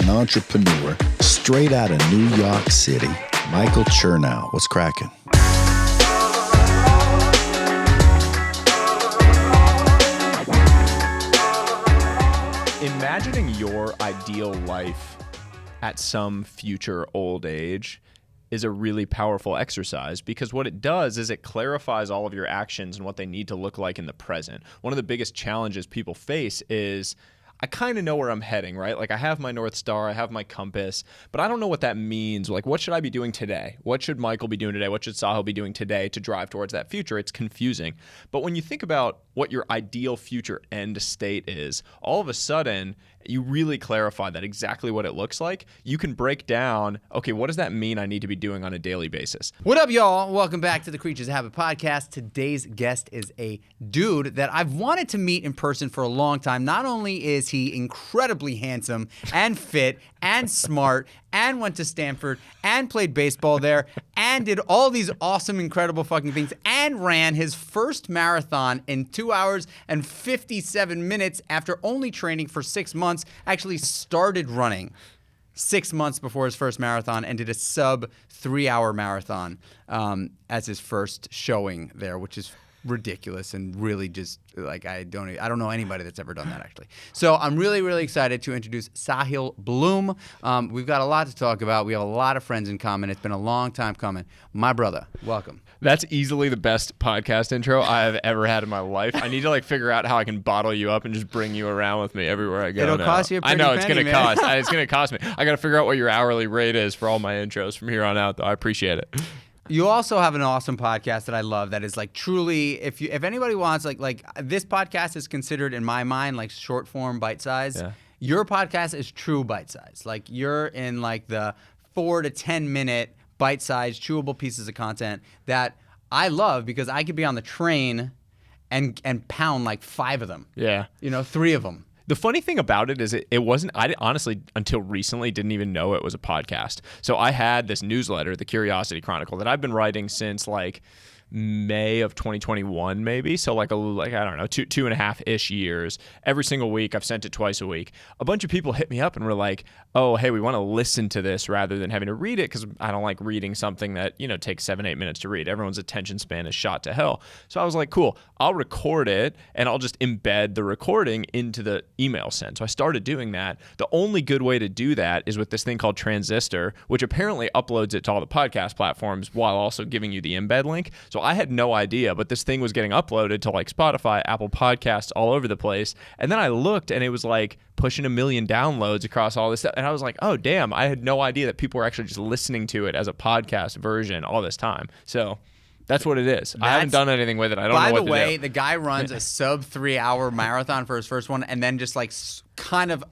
and entrepreneur straight out of New York City, Michael Chernow. What's cracking? Imagining your ideal life at some future old age is a really powerful exercise, because what it does is it clarifies all of your actions and what they need to look like in the present. One of the biggest challenges people face is, I kind of know where I'm heading, right? Like, I have my North Star, I have my compass, but I don't know what that means. Like, what should I be doing today? What should Michael be doing today? What should Sahil be doing today to drive towards that future? It's confusing. But when you think about what your ideal future end state is, all of a sudden, you really clarify that exactly what it looks like. You can break down, okay, what does that mean I need to be doing on a daily basis? What up, y'all? Welcome back to the Creatures Have a Podcast. Today's guest is a dude that I've wanted to meet in person for a long time. Not only is he incredibly handsome and fit and smart and went to Stanford and played baseball there and did all these awesome, incredible fucking things and ran his first marathon in 2 hours and 57 minutes after only training for 6 months. Actually started running 6 months before his first marathon and did a sub 3 hour marathon as his first showing there, which is ridiculous and really just like I don't know anybody that's ever done that, actually. So I'm really, really excited to introduce Sahil Bloom. We've got a lot to talk about. We have a lot of friends in common. It's been a long time coming. My brother, welcome. That's easily the best podcast intro I have ever had in my life. I need to figure out how I can bottle you up and just bring you around with me everywhere I go. It'll cost you a pretty I know it's penny, gonna man. cost. It's gonna cost me. I got to figure out what your hourly rate is for all my intros from here on out, though. I appreciate it. You also have an awesome podcast that I love that is like truly, if anybody wants, like this podcast is considered in my mind like short form bite size. Yeah. Your podcast is true bite size. Like you're in like the 4 to 10 minute bite size chewable pieces of content that I love, because I could be on the train and pound like 5 of them. Yeah. 3 of them. The funny thing about it is it wasn't, I honestly, until recently, didn't even know it was a podcast. So I had this newsletter, the Curiosity Chronicle, that I've been writing since like May of 2021, maybe. So like I don't know, two and a half-ish years. Every single week, I've sent it twice a week. A bunch of people hit me up and were like, oh, hey, we want to listen to this rather than having to read it, because I don't like reading something that, takes 7-8 minutes to read. Everyone's attention span is shot to hell. So I was like, cool, I'll record it and I'll just embed the recording into the email send. So I started doing that. The only good way to do that is with this thing called Transistor, which apparently uploads it to all the podcast platforms while also giving you the embed link. So I had no idea, but this thing was getting uploaded to like Spotify, Apple Podcasts, all over the place. And then I looked and it was like pushing 1 million downloads across all this stuff. And I was like, oh, damn, I had no idea that people were actually just listening to it as a podcast version all this time. So that's what it is. I haven't done anything with it. I don't know what to do. By the way, the guy runs a sub 3 hour marathon for his first one and then just like kind of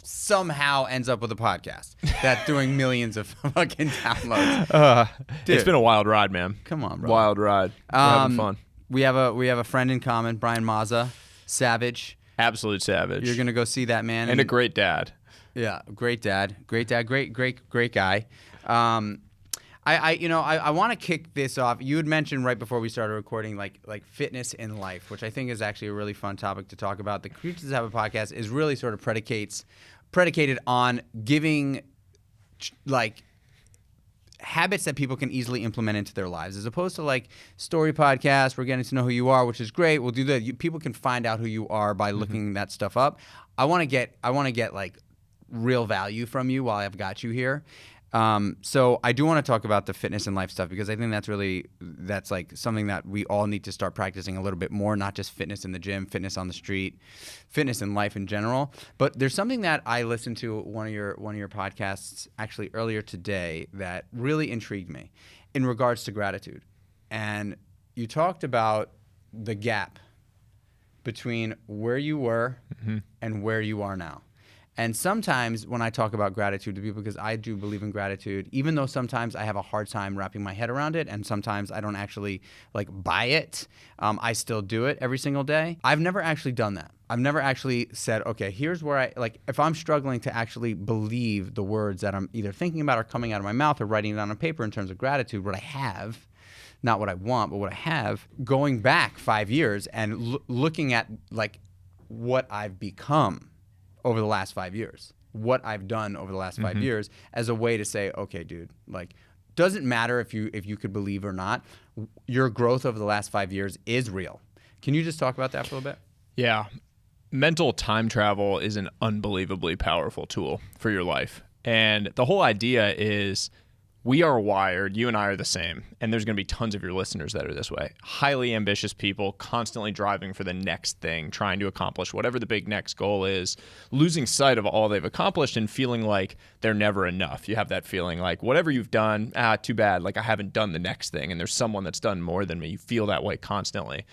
somehow ends up with a podcast that's doing millions of fucking downloads. It's been a wild ride, man. Come on, bro. Wild ride. We're having fun. We have a friend in common, Brian Mazza, savage. Absolute savage. You're gonna go see that man, and a great dad. Yeah, great dad, great guy. I want to kick this off. You had mentioned right before we started recording, like fitness in life, which I think is actually a really fun topic to talk about. The Creatures Have a Podcast is really sort of predicated on giving like habits that people can easily implement into their lives, as opposed to like story podcasts. We're getting to know who you are, which is great. We'll do that. People can find out who you are by looking that stuff up. I want to get like real value from you while I've got you here. So I do want to talk about the fitness and life stuff, because I think that's like something that we all need to start practicing a little bit more, not just fitness in the gym, fitness on the street, fitness in life in general. But there's something that I listened to one of your podcasts actually earlier today that really intrigued me in regards to gratitude. And you talked about the gap between where you were and where you are now. And sometimes when I talk about gratitude to people, because I do believe in gratitude, even though sometimes I have a hard time wrapping my head around it, and sometimes I don't actually like buy it, I still do it every single day. I've never actually done that. I've never actually said, okay, here's where I, like, if I'm struggling to actually believe the words that I'm either thinking about or coming out of my mouth or writing it on paper in terms of gratitude, what I have, not what I want, but what I have, going back 5 years and looking at like what I've become over the last 5 years. what I've done over the last 5 years as a way to say, okay, dude, like, doesn't matter if you could believe or not, your growth over the last 5 years is real. Can you just talk about that for a little bit? Yeah. Mental time travel is an unbelievably powerful tool for your life. And the whole idea is we are wired, you and I are the same, and there's going to be tons of your listeners that are this way. Highly ambitious people, constantly driving for the next thing, trying to accomplish whatever the big next goal is, losing sight of all they've accomplished and feeling like they're never enough. You have that feeling like whatever you've done, too bad, like I haven't done the next thing, and there's someone that's done more than me. You feel that way constantly.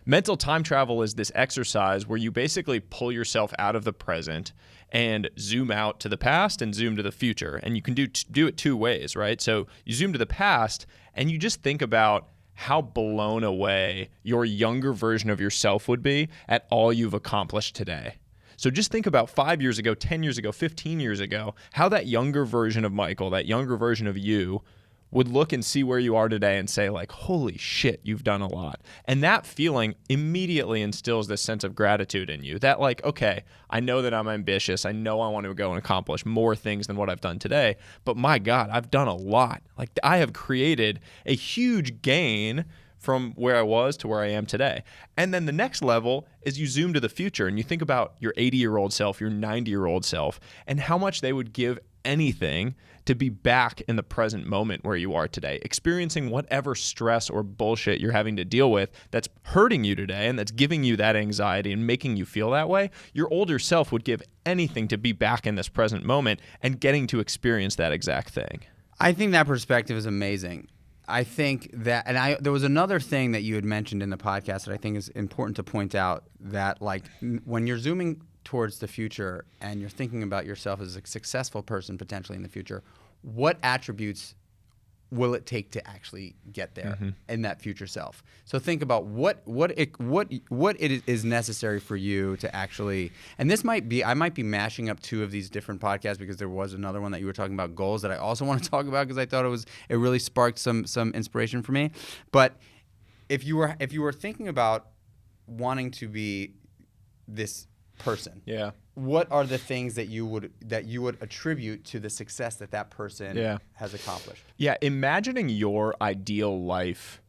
Mental time travel is this exercise where you basically pull yourself out of the present and zoom out to the past and zoom to the future. And you can do it two ways, right? So you zoom to the past and you just think about how blown away your younger version of yourself would be at all you've accomplished today. So just think about 5 years ago, 10 years ago, 15 years ago, how that younger version of Michael, that younger version of you, would look and see where you are today and say like, holy shit, you've done a lot. And that feeling immediately instills this sense of gratitude in you that like, okay, I know that I'm ambitious. I know I want to go and accomplish more things than what I've done today, but my God, I've done a lot. Like I have created a huge gain from where I was to where I am today. And then the next level is you zoom to the future and you think about your 80-year-old self, your 90-year-old self, and how much they would give anything to be back in the present moment where you are today, experiencing whatever stress or bullshit you're having to deal with that's hurting you today and that's giving you that anxiety and making you feel that way. Your older self would give anything to be back in this present moment and getting to experience that exact thing. I think that perspective is amazing. I think that, and there was another thing that you had mentioned in the podcast that I think is important to point out, that like when you're zooming towards the future and you're thinking about yourself as a successful person potentially in the future, what attributes will it take to actually get there in that future self? So think about what it is necessary for you to actually, and this might be, I might be mashing up two of these different podcasts because there was another one that you were talking about goals that I also want to talk about because I thought it really sparked some inspiration for me. But if you were thinking about wanting to be this person, yeah, what are the things that you would attribute to the success that person has accomplished? Yeah, imagining your ideal life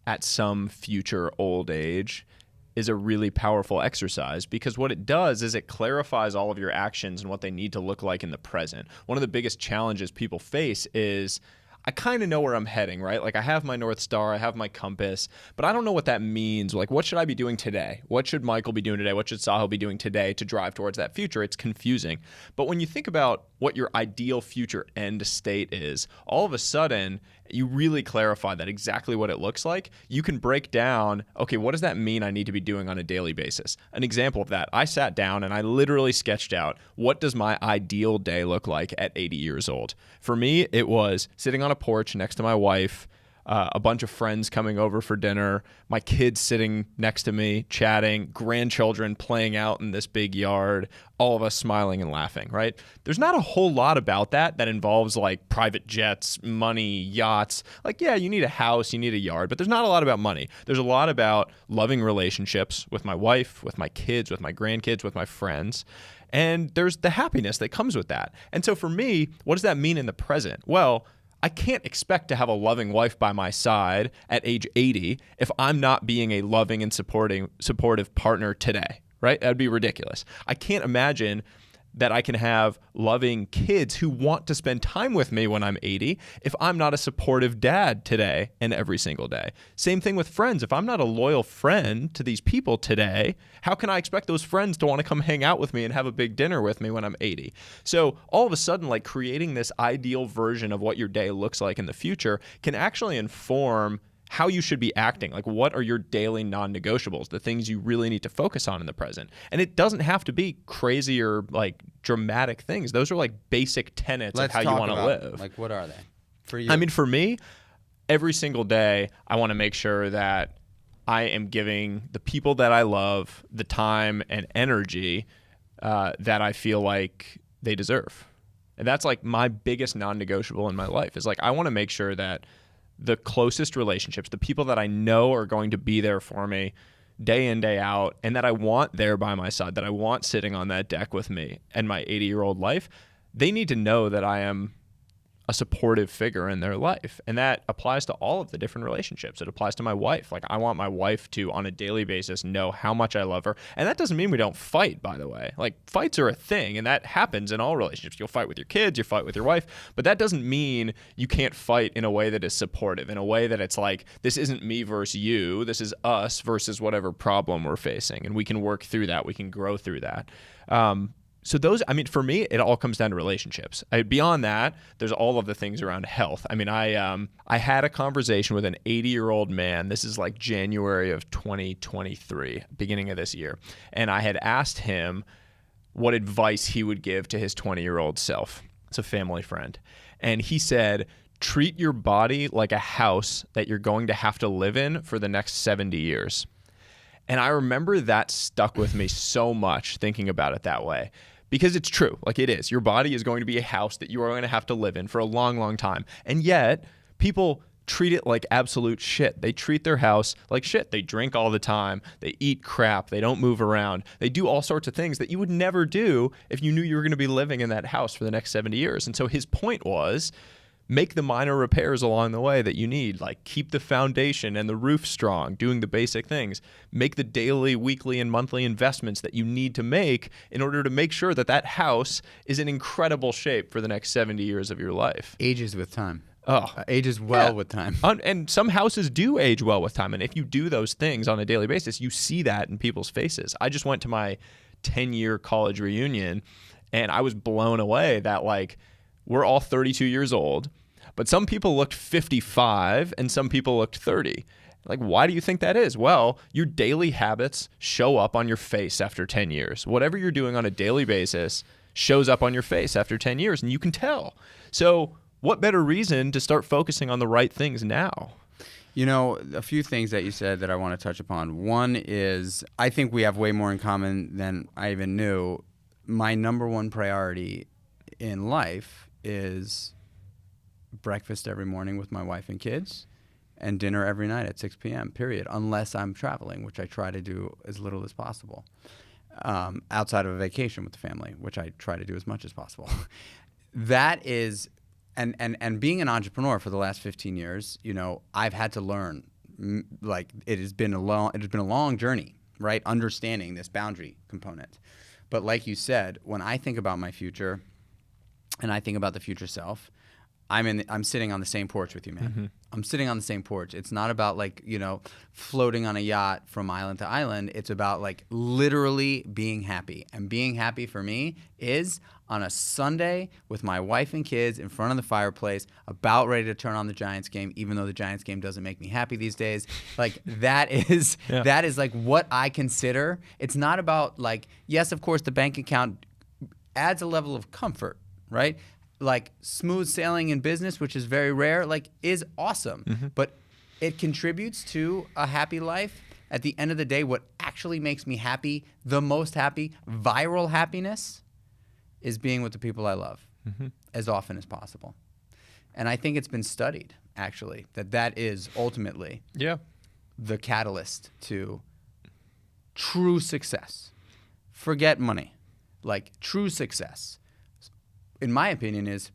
at some future old age is a really powerful exercise because what it does is it clarifies all of your actions and what they need to look like in the present. One of the biggest challenges people face is I kind of know where I'm heading, right? Like I have my North Star, I have my compass, but I don't know what that means. Like what should I be doing today? What should Michael be doing today? What should Sahil be doing today to drive towards that future? It's confusing. But when you think about what your ideal future end state is, all of a sudden you really clarify that exactly what it looks like. You can break down, okay, what does that mean I need to be doing on a daily basis? An example of that, I sat down and I literally sketched out what does my ideal day look like at 80 years old. For me, it was sitting on a porch next to my wife, a bunch of friends coming over for dinner, my kids sitting next to me, chatting, grandchildren playing out in this big yard, all of us smiling and laughing, right? There's not a whole lot about that involves like private jets, money, yachts. Like, yeah, you need a house, you need a yard, but there's not a lot about money. There's a lot about loving relationships with my wife, with my kids, with my grandkids, with my friends. And there's the happiness that comes with that. And so for me, what does that mean in the present? Well, I can't expect to have a loving wife by my side at age 80 if I'm not being a loving and supportive partner today, right? That would be ridiculous. I can't imagine that I can have loving kids who want to spend time with me when I'm 80 if I'm not a supportive dad today and every single day. Same thing with friends. If I'm not a loyal friend to these people today, how can I expect those friends to want to come hang out with me and have a big dinner with me when I'm 80? So all of a sudden, like creating this ideal version of what your day looks like in the future can actually inform how you should be acting. Like what are your daily non-negotiables, the things you really need to focus on in the present? And it doesn't have to be crazy or like dramatic things. Those are like basic tenets of how you want to live. Like what are they for you? I mean, for me, every single day, I want to make sure that I am giving the people that I love the time and energy that I feel like they deserve. And that's like my biggest non-negotiable in my life is like, I want to make sure that the closest relationships, the people that I know are going to be there for me day in, day out, and that I want there by my side, that I want sitting on that deck with me and my 80-year-old life, they need to know that I am a supportive figure in their life. And that applies to all of the different relationships. It applies to my wife. Like, I want my wife to, on a daily basis, know how much I love her. And that doesn't mean we don't fight, by the way. Like, fights are a thing, and that happens in all relationships. You'll fight with your kids, you fight with your wife, but that doesn't mean you can't fight in a way that is supportive, in a way that it's like, this isn't me versus you, this is us versus whatever problem we're facing. And we can work through that. We can grow through that. So those, I mean, for me, it all comes down to relationships. Beyond that, there's all of the things around health. I mean, I had a conversation with an 80-year-old man. This is like January of 2023, beginning of this year. And I had asked him what advice he would give to his 20-year-old self. It's a family friend. And he said, treat your body like a house that you're going to have to live in for the next 70 years. And I remember that stuck with me so much, thinking about it that way. Because it's true, like it is. Your body is going to be a house that you are going to have to live in for a long, long time. And yet, people treat it like absolute shit. They treat their house like shit. They drink all the time. They eat crap. They don't move around. They do all sorts of things that you would never do if you knew you were going to be living in that house for the next 70 years. And so his point was, make the minor repairs along the way that you need, like keep the foundation and the roof strong, doing the basic things. Make the daily, weekly, and monthly investments that you need to make in order to make sure that that house is in incredible shape for the next 70 years of your life. Ages with time. Ages well with time. And some houses do age well with time. And if you do those things on a daily basis, you see that in people's faces. I just went to my 10-year college reunion, and I was blown away that, like, we're all 32 years old. But some people looked 55 and some people looked 30. Like, why do you think that is? Well, your daily habits show up on your face after 10 years. Whatever you're doing on a daily basis shows up on your face after 10 years, and you can tell. So what better reason to start focusing on the right things now? You know, a few things that you said that I want to touch upon. One is, I think we have way more in common than I even knew. My number one priority in life is breakfast every morning with my wife and kids, and dinner every night at 6 p.m., period, unless I'm traveling, which I try to do as little as possible, outside of a vacation with the family, which I try to do as much as possible. That is, and being an entrepreneur for the last 15 years, you know, I've had to learn, like, it has been a long journey, right, understanding this boundary component. But like you said, when I think about my future and I think about the future self, I'm sitting on the same porch with you, man. Mm-hmm. I'm sitting on the same porch. It's not about, like, you know, floating on a yacht from island to island. It's about, like, literally being happy. And being happy for me is on a Sunday with my wife and kids in front of the fireplace, about ready to turn on the Giants game, even though the Giants game doesn't make me happy these days. Like, that is like what I consider. It's not about, like, yes, of course, the bank account adds a level of comfort, right? Like, smooth sailing in business, which is very rare, like, is awesome. Mm-hmm. But it contributes to a happy life. At the end of the day, what actually makes me happy, the most happy, viral happiness, is being with the people I love as often as possible. And I think it's been studied, actually, that is ultimately the catalyst to true success. Forget money. Like, true success, in my opinion, is,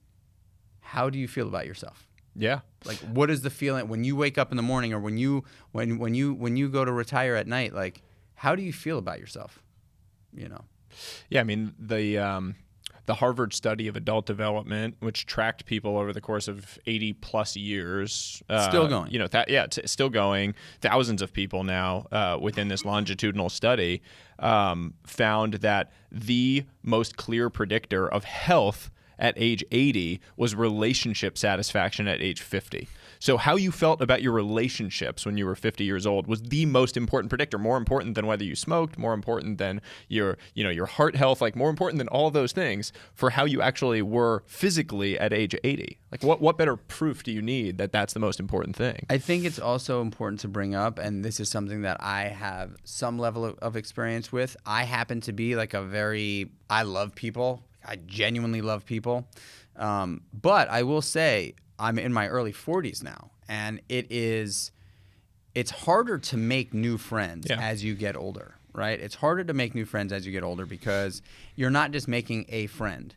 how do you feel about yourself? Yeah. Like, what is the feeling when you wake up in the morning, or when you go to retire at night? Like, how do you feel about yourself? You know. Yeah, I mean, the Harvard study of adult development, which tracked people over the course of 80 plus years, still going. You know, it's still going. Thousands of people now within this longitudinal study found that the most clear predictor of health at age 80 was relationship satisfaction at age 50. So how you felt about your relationships when you were 50 years old was the most important predictor, more important than whether you smoked, more important than your heart health, like more important than all of those things for how you actually were physically at age 80. Like, what better proof do you need that that's the most important thing? I think it's also important to bring up, and this is something that I have some level of experience with. I happen to be like I love people. I genuinely love people. But I will say, I'm in my early 40s now, and it is it's harder to make new friends as you get older, right? It's harder to make new friends as you get older because you're not just making a friend.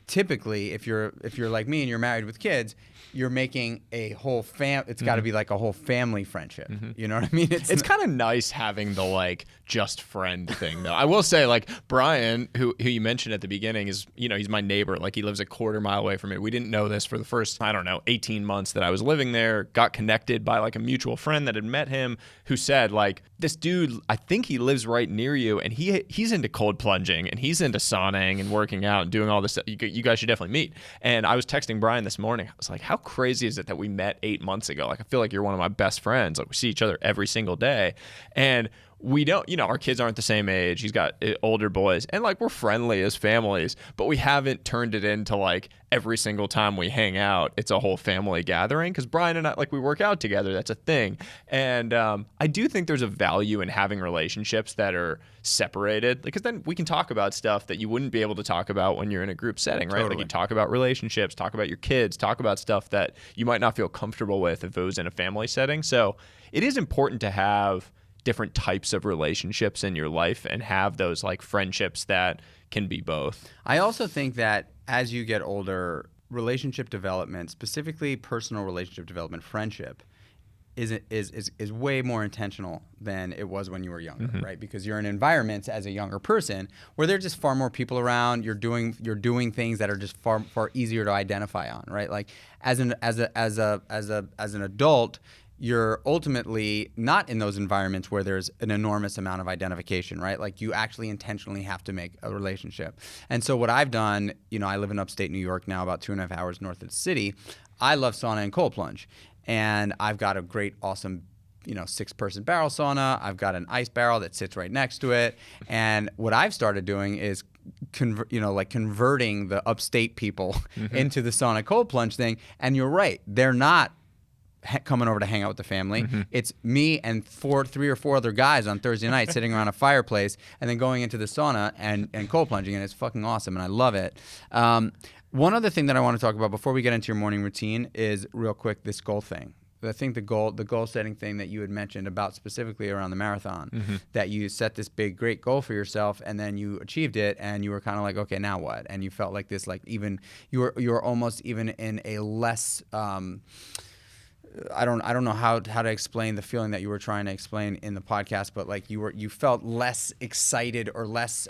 Typically, if you're like me and you're married with kids, you're making a whole it's got to be like a whole family friendship. You know what I mean? It's kind of nice having the like just friend thing though. I will say like Brian, who you mentioned at the beginning, is, you know, he's my neighbor. Like he lives a quarter mile away from me. We didn't know this for the first, 18 months that I was living there. Got connected by like a mutual friend that had met him, who said like, this dude, I think he lives right near you, and he's into cold plunging and he's into sauning and working out and doing all this stuff. You guys should definitely meet. And I was texting Brian this morning. I was like, how crazy is it that we met 8 months ago? Like, I feel like you're one of my best friends. Like, we see each other every single day. And we don't, our kids aren't the same age. He's got older boys, and like we're friendly as families, but we haven't turned it into like every single time we hang out, it's a whole family gathering. Because Brian and I, like, we work out together. That's a thing. And I do think there's a value in having relationships that are separated, because then we can talk about stuff that you wouldn't be able to talk about when you're in a group setting, right? Totally. Like you talk about relationships, talk about your kids, talk about stuff that you might not feel comfortable with if it was in a family setting. So it is important to have different types of relationships in your life and have those like friendships that can be both. I also think that as you get older, relationship development, specifically personal relationship development, friendship, is way more intentional than it was when you were younger, right? Because you're in environments as a younger person where there's just far more people around. You're doing things that are just far easier to identify on, right? Like as an adult, you're ultimately not in those environments where there's an enormous amount of identification, right? Like you actually intentionally have to make a relationship. And so what I've done, I live in upstate New York now, about 2.5 hours north of the city. I love sauna and cold plunge. And I've got a great, awesome, 6-person barrel sauna. I've got an ice barrel that sits right next to it. And what I've started doing is converting the upstate people into the sauna cold plunge thing. And you're right, they're not coming over to hang out with the family. It's me and 3 or 4 other guys on Thursday night sitting around a fireplace and then going into the sauna and cold plunging, and it's fucking awesome, and I love it. One other thing that I want to talk about before we get into your morning routine is, real quick, this goal thing. I think the goal setting thing that you had mentioned about specifically around the marathon, that you set this big, great goal for yourself, and then you achieved it, and you were kind of like, okay, now what? And you felt like this, like even you were almost even in a less I don't know how to explain the feeling that you were trying to explain in the podcast, but like you felt less excited or less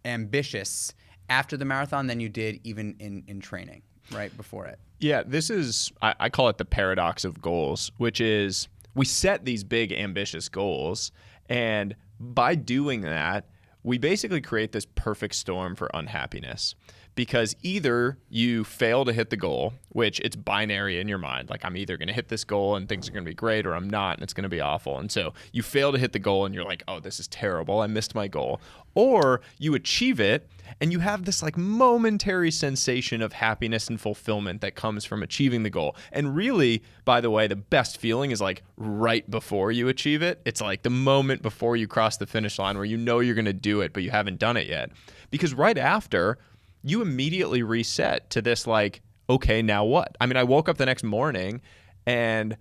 ambitious after the marathon than you did even in training right before it. Yeah, this is, I call it the paradox of goals, which is we set these big ambitious goals, and by doing that, we basically create this perfect storm for unhappiness. Because either you fail to hit the goal, which it's binary in your mind, like I'm either going to hit this goal and things are going to be great, or I'm not and it's going to be awful. And so you fail to hit the goal and you're like, oh, this is terrible, I missed my goal. Or you achieve it and you have this like momentary sensation of happiness and fulfillment that comes from achieving the goal. And really, by the way, the best feeling is like right before you achieve it. It's like the moment before you cross the finish line where you know you're going to do it, but you haven't done it yet. Because right after, you immediately reset to this like, okay, now what? I mean, I woke up the next morning and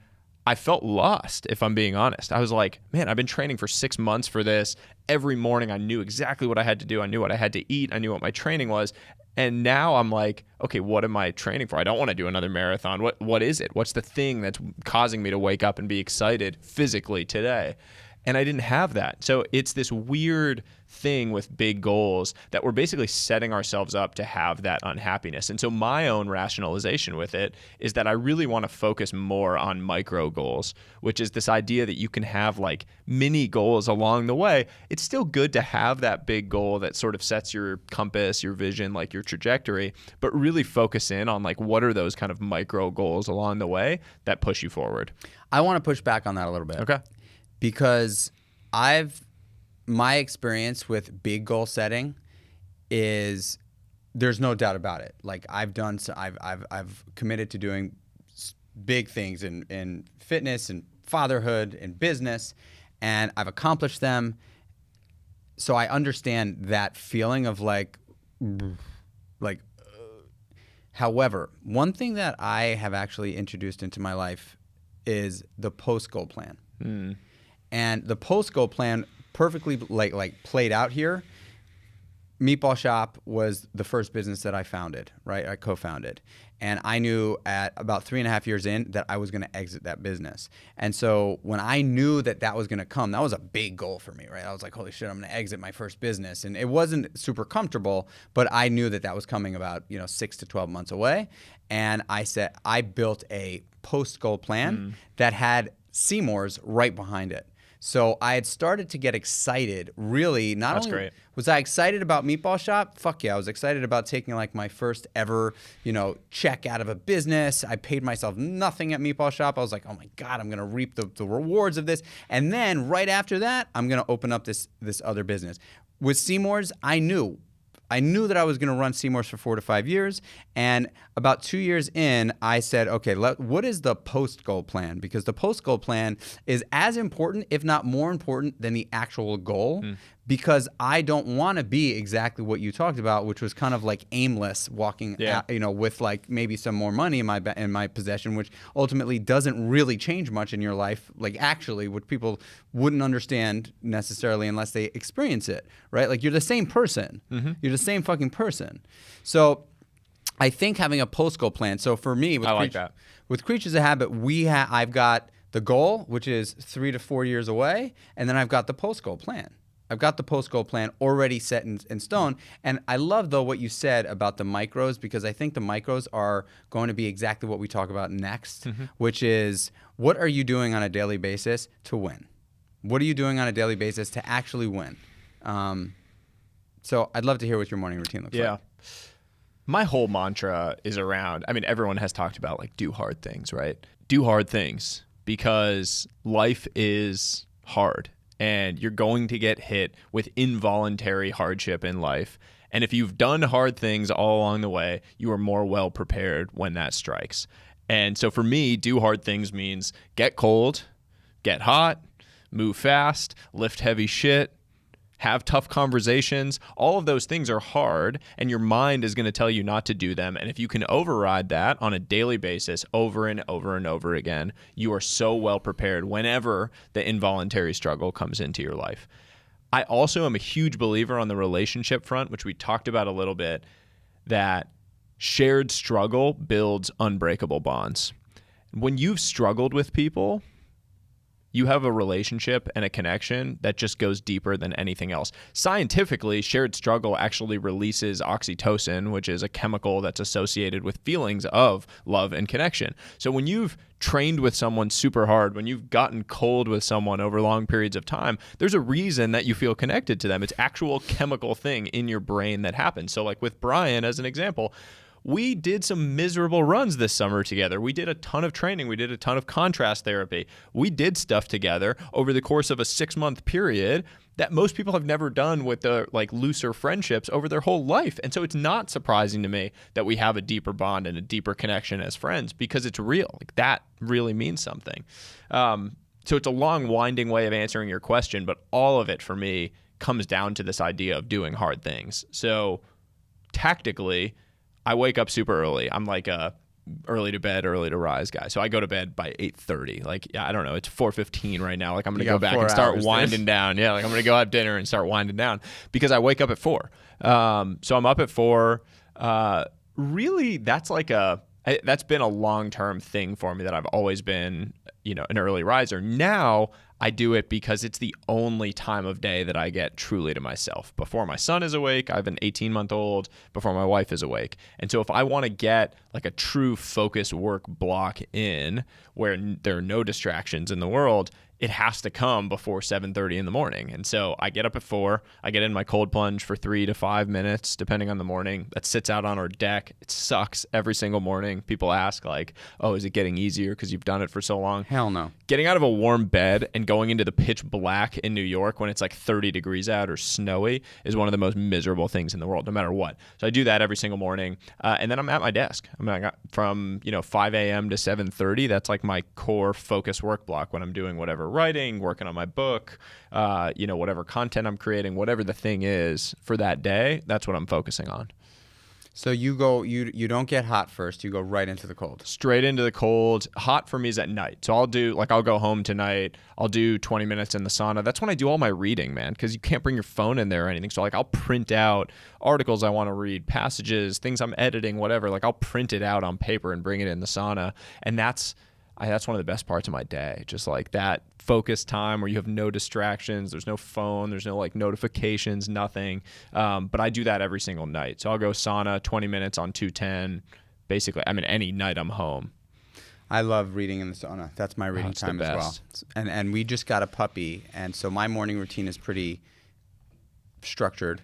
I felt lost, if I'm being honest. I was like, man, I've been training for 6 months for this. Every morning I knew exactly what I had to do. I knew what I had to eat. I knew what my training was. And now I'm like, okay, what am I training for? I don't want to do another marathon. What is it? What's the thing that's causing me to wake up and be excited physically today? And I didn't have that. So it's this weird thing with big goals that we're basically setting ourselves up to have that unhappiness. And so my own rationalization with it is that I really want to focus more on micro goals, which is this idea that you can have like mini goals along the way. It's still good to have that big goal that sort of sets your compass, your vision, like your trajectory, but really focus in on like what are those kind of micro goals along the way that push you forward. I want to push back on that a little bit. Okay. Because my experience with big goal setting is there's no doubt about it. Like I've committed to doing big things in fitness and fatherhood and business, and I've accomplished them. So I understand that feeling of however, one thing that I have actually introduced into my life is the post-goal plan. And the post-goal plan perfectly like played out here. Meatball Shop was the first business that I founded, right? I co-founded. And I knew at about 3.5 years in that I was going to exit that business. And so when I knew that that was going to come, that was a big goal for me, right? I was like, holy shit, I'm going to exit my first business. And it wasn't super comfortable, but I knew that that was coming about 6 to 12 months away. And I said, I built a post-goal plan that had Seymour's right behind it. So I had started to get excited, really. That's only great. Was I excited about Meatball Shop? Fuck yeah, I was excited about taking like my first ever, check out of a business. I paid myself nothing at Meatball Shop. I was like, oh my God, I'm gonna reap the rewards of this. And then right after that, I'm gonna open up this other business. With Seymour's, I knew that I was going to run Seymour's for 4 to 5 years. And about 2 years in, I said, okay, what is the post-goal plan? Because the post-goal plan is as important, if not more important, than the actual goal. Because I don't want to be exactly what you talked about, which was kind of like aimless, walking, with like maybe some more money in my possession, which ultimately doesn't really change much in your life. Like actually, which people wouldn't understand necessarily unless they experience it, right? Like you're the same person. You're the same fucking person. So I think having a post-goal plan. So for me, with Creatures of Habit, I've got the goal, which is 3 to 4 years away, and then I've got the post-goal plan. I've got the post-goal plan already set in stone. And I love, though, what you said about the micros, because I think the micros are going to be exactly what we talk about next, which is what are you doing on a daily basis to win? What are you doing on a daily basis to actually win? So I'd love to hear what your morning routine looks like. My whole mantra is around, everyone has talked about like do hard things, right? Do hard things because life is hard. And you're going to get hit with involuntary hardship in life. And if you've done hard things all along the way, you are more well prepared when that strikes. And so for me, do hard things means get cold, get hot, move fast, lift heavy shit, have tough conversations. All of those things are hard, and your mind is going to tell you not to do them. And if you can override that on a daily basis over and over and over again, you are so well prepared whenever the involuntary struggle comes into your life. I also am a huge believer on the relationship front, which we talked about a little bit, that shared struggle builds unbreakable bonds. When you've struggled with people, you have a relationship and a connection that just goes deeper than anything else. Scientifically, shared struggle actually releases oxytocin, which is a chemical that's associated with feelings of love and connection. So when you've trained with someone super hard, when you've gotten cold with someone over long periods of time, there's a reason that you feel connected to them. It's actual chemical thing in your brain that happens. So like with Brian, as an example, we did some miserable runs this summer together. We did a ton of training. We did a ton of contrast therapy. We did stuff together over the course of a 6-month period that most people have never done with the like looser friendships over their whole life. And so it's not surprising to me that we have a deeper bond and a deeper connection as friends because it's real. Like that really means something. So it's a long, winding way of answering your question, but all of it for me comes down to this idea of doing hard things. So tactically, I wake up super early. I'm like a early to bed, early to rise guy. So I go to bed by 8:30. Like, I don't know. It's 4:15 right now. Like I'm going to go back and start winding down. Yeah, like I'm going to go have dinner and start winding down because I wake up at 4. So I'm up at 4. Really, that's been a long-term thing for me that I've always been, an early riser. Now I do it because it's the only time of day that I get truly to myself. Before my son is awake, I have an 18-month-old, before my wife is awake. And so if I want to get like a true focused work block in where there are no distractions in the world, it has to come before 7:30 in the morning. And so I get up at 4. I get in my cold plunge for 3 to 5 minutes, depending on the morning. That sits out on our deck. It sucks every single morning. People ask like, oh, is it getting easier because you've done it for so long? Hell no. Getting out of a warm bed and going into the pitch black in New York when it's like 30 degrees out or snowy is one of the most miserable things in the world, no matter what. So I do that every single morning. And then I'm at my desk. I got from 5 a.m. to 7:30. That's like my core focus work block when I'm doing whatever writing, working on my book, whatever content I'm creating, whatever the thing is for that day, that's what I'm focusing on. So you go, you don't get hot first. You go right into the cold. Straight into the cold. Hot for me is at night. So I'll go home tonight. I'll do 20 minutes in the sauna. That's when I do all my reading, man, because you can't bring your phone in there or anything. So like I'll print out articles I want to read, passages, things I'm editing, whatever. Like I'll print it out on paper and bring it in the sauna. And that's one of the best parts of my day. Just like that focused time where you have no distractions. There's no phone. There's no like notifications, nothing. But I do that every single night. So I'll go sauna, 20 minutes on 210. Basically, I mean, any night I'm home. I love reading in the sauna. That's my reading time as well. And we just got a puppy. And so my morning routine is pretty structured.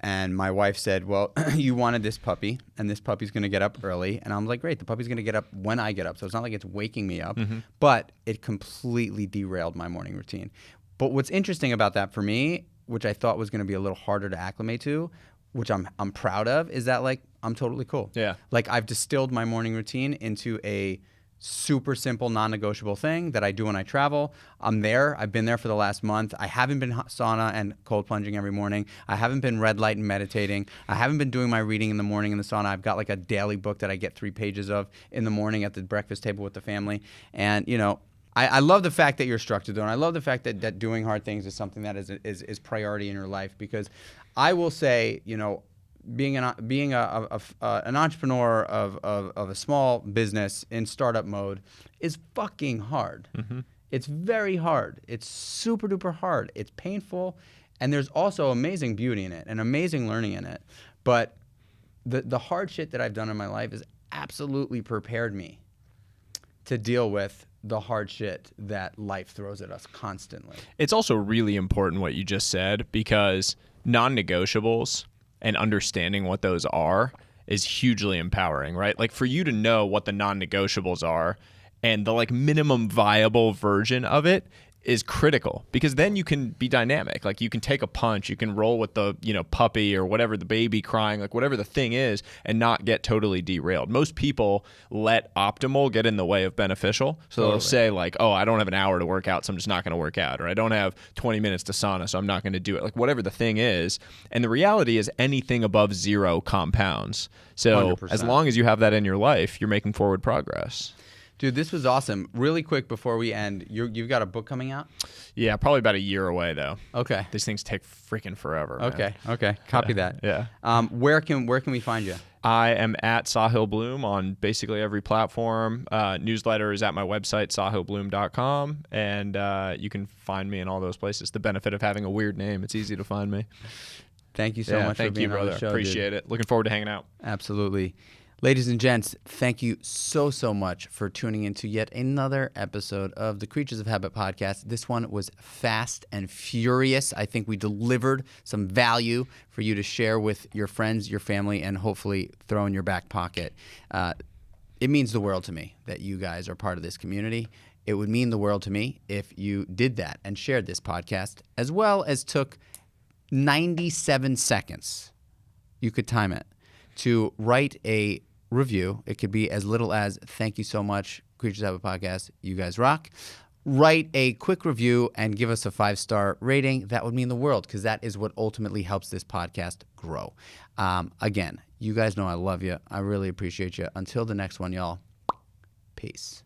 And my wife said, well, you wanted this puppy, and this puppy's going to get up early. And I'm like, great, the puppy's going to get up when I get up. So it's not like it's waking me up. Mm-hmm. But it completely derailed my morning routine. But what's interesting about that for me, which I thought was going to be a little harder to acclimate to, which I'm proud of, is that, like, I'm totally cool. Yeah. Like, I've distilled my morning routine into a super simple, non-negotiable thing that I do when I travel. I'm there. I've been there for the last month. I haven't been sauna and cold plunging every morning. I haven't been red light and meditating. I haven't been doing my reading in the morning in the sauna. I've got like a daily book that I get 3 pages of in the morning at the breakfast table with the family. And, you know, I love the fact that you're structured, though, and I love the fact that doing hard things is something that is priority in your life, because I will say, you know, being an entrepreneur of a small business in startup mode is fucking hard. Mm-hmm. It's very hard. It's super duper hard. It's painful, and there's also amazing beauty in it and amazing learning in it. But the hard shit that I've done in my life has absolutely prepared me to deal with the hard shit that life throws at us constantly. It's also really important what you just said, because non-negotiables and understanding what those are is hugely empowering, right? Like, for you to know what the non-negotiables are and the like minimum viable version of it is critical, because then you can be dynamic. Like, you can take a punch, you can roll with the, you know, puppy or whatever, the baby crying, like whatever the thing is, and not get totally derailed. Most people let optimal get in the way of beneficial. So They'll say like, oh, I don't have an hour to work out, so I'm just not going to work out. Or I don't have 20 minutes to sauna, so I'm not going to do it. Like, whatever the thing is. And the reality is anything above 0 compounds. So 100%. As long as you have that in your life, you're making forward progress. Dude, this was awesome. Really quick before we end, you've got a book coming out? Yeah, probably about a year away, though. Okay. These things take freaking forever. Okay. Copy that. Yeah. Where can we find you? I am at Sahil Bloom on basically every platform. Newsletter is at my website, sahilbloom.com, and you can find me in all those places. The benefit of having a weird name, it's easy to find me. Thank you so much for being on the show. Appreciate it. Looking forward to hanging out. Absolutely. Ladies and gents, thank you so much for tuning into yet another episode of the Creatures of Habit podcast. This one was fast and furious. I think we delivered some value for you to share with your friends, your family, and hopefully throw in your back pocket. It means the world to me that you guys are part of this community. It would mean the world to me if you did that and shared this podcast, as well as took 97 seconds, you could time it, to write a review. It could be as little as, thank you so much, Creatures Have a Podcast, you guys rock. Write a quick review and give us a 5-star rating. That would mean the world, because that is what ultimately helps this podcast grow. Again, you guys know I love you. I really appreciate you. Until the next one, y'all, peace.